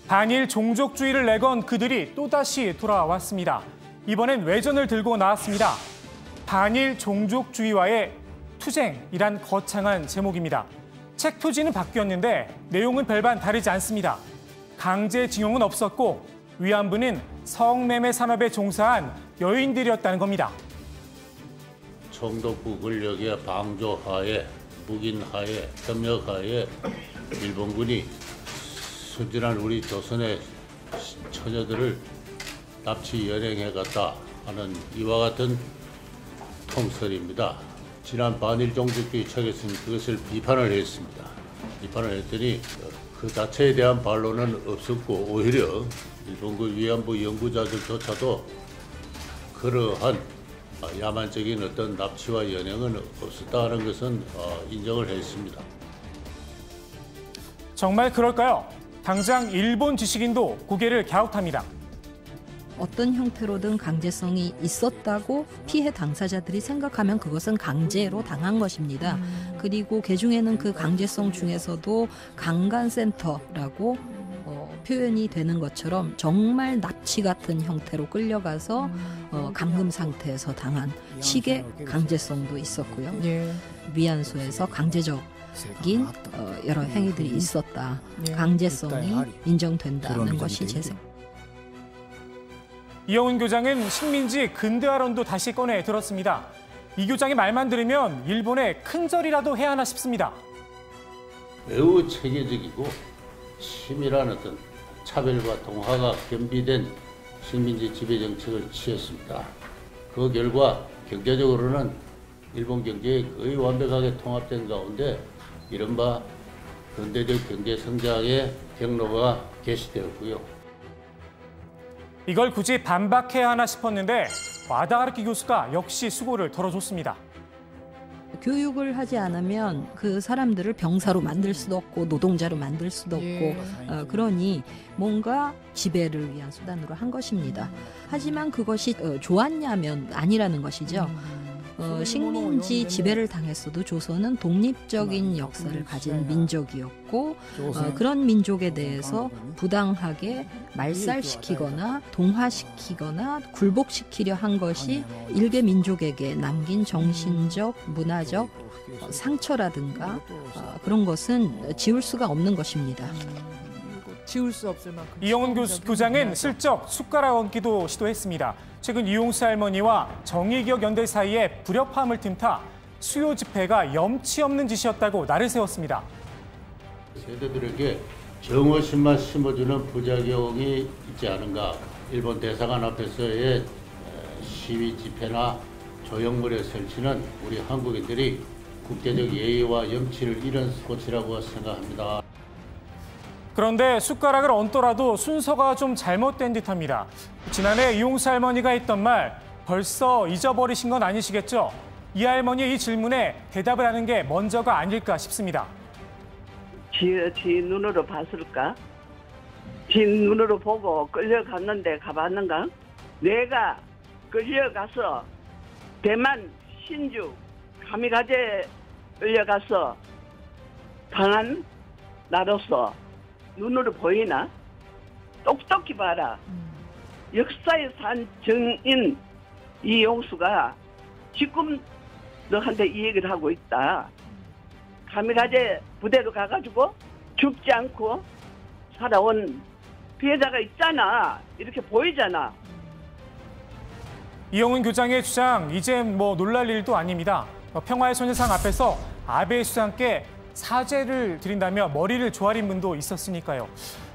반일 종족주의를 내건 그들이 또다시 돌아왔습니다. 이번엔 외전을 들고 나왔습니다. 반일 종족주의와의 투쟁이란 거창한 제목입니다. 책 표지는 바뀌었는데 내용은 별반 다르지 않습니다. 강제징용은 없었고 위안부는 성매매 산업에 종사한 여인들이었다는 겁니다. 총독부 권력의 방조하에, 묵인하에, 협력하에 일본군이 순진한 우리 조선의 처녀들을 납치 연행해갔다 하는 이와 같은 통설입니다. 지난 반일 종족주의 책에서는 그것을 비판을 했습니다. 비판을 했더니 그 자체에 대한 반론은 없었고 오히려 일본군 위안부 연구자들조차도 그러한 야만적인 어떤 납치와 연행은 없었다는 것은 인정을 했습니다. 정말 그럴까요? 당장 일본 지식인도 고개를 갸웃합니다. 어떤 형태로든 강제성이 있었다고 피해 당사자들이 생각하면 그것은 강제로 당한 것입니다. 그리고 개중에는 그 강제성 중에서도 강간센터라고 표현이 되는 것처럼 정말 납치 같은 형태로 끌려가서 감금 상태에서 당한 식의 강제성도 있었고요. 위안소에서 강제적인 여러 행위들이 있었다. 강제성이 인정된다는 것이 제 생각. 이영훈 교장은 식민지 근대화론도 다시 꺼내 들었습니다. 이 교장의 말만 들으면 일본에 큰절이라도 해야 하나 싶습니다. 매우 체계적이고 치밀한 어떤 차별과 동화가 겸비된 식민지 지배 정책을 취했습니다. 그 결과 경제적으로는 일본 경제에 거의 완벽하게 통합된 가운데 이른바 근대적 경제 성장의 경로가 개시되었고요. 이걸 굳이 반박해야 하나 싶었는데 와다하르키 교수가 역시 수고를 덜어줬습니다. 교육을 하지 않으면 그 사람들을 병사로 만들 수도 없고 노동자로 만들 수도 없고 그러니 뭔가 지배를 위한 수단으로 한 것입니다. 하지만 그것이 좋았냐면 아니라는 것이죠. 식민지 지배를 당했어도 조선은 독립적인 역사를 가진 민족이었고 그런 민족에 대해서 부당하게 말살시키거나 동화시키거나 굴복시키려 한 것이 일개 민족에게 남긴 정신적, 문화적 상처라든가 그런 것은 지울 수가 없는 것입니다. 지울 수 없을 만큼. 이영훈 교장은 슬쩍 숟가락 얹기도 시도했습니다. 최근 이용수 할머니와 정의기억 연대 사이에 불협화음을 틈타 수요 집회가 염치 없는 짓이었다고 날을 세웠습니다. 세대들에게 정오심만 심어주는 부작용이 있지 않은가. 일본 대사관 앞에서의 시위 집회나 조형물의 설치는 우리 한국인들이 국제적 예의와 염치를 잃은 소치라고 생각합니다. 그런데 숟가락을 얹더라도 순서가 좀 잘못된 듯합니다. 지난해 이용수 할머니가 했던 말 벌써 잊어버리신 건 아니시겠죠? 이 할머니의 이 질문에 대답을 하는 게 먼저가 아닐까 싶습니다. 지 눈으로 봤을까? 지 눈으로 보고 끌려갔는데 가봤는가? 내가 끌려가서 대만 신주 가미가제 끌려가서 당한 나로서 눈으로 보이나? 똑똑히 봐라. 역사에 산 정인 이용수가 지금 너한테 이 얘기를 하고 있다. 가미가제 부대로 가가지고 죽지 않고 살아온 피해자가 있잖아. 이렇게 보이잖아. 이영훈 교장의 주장, 이제 놀랄 일도 아닙니다. 평화의 소녀상 앞에서 아베 수상께 사죄를 드린다며 머리를 조아린 분도 있었으니까요.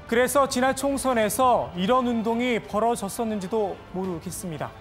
그래서 지난 총선에서 이런 운동이 벌어졌었는지도 모르겠습니다.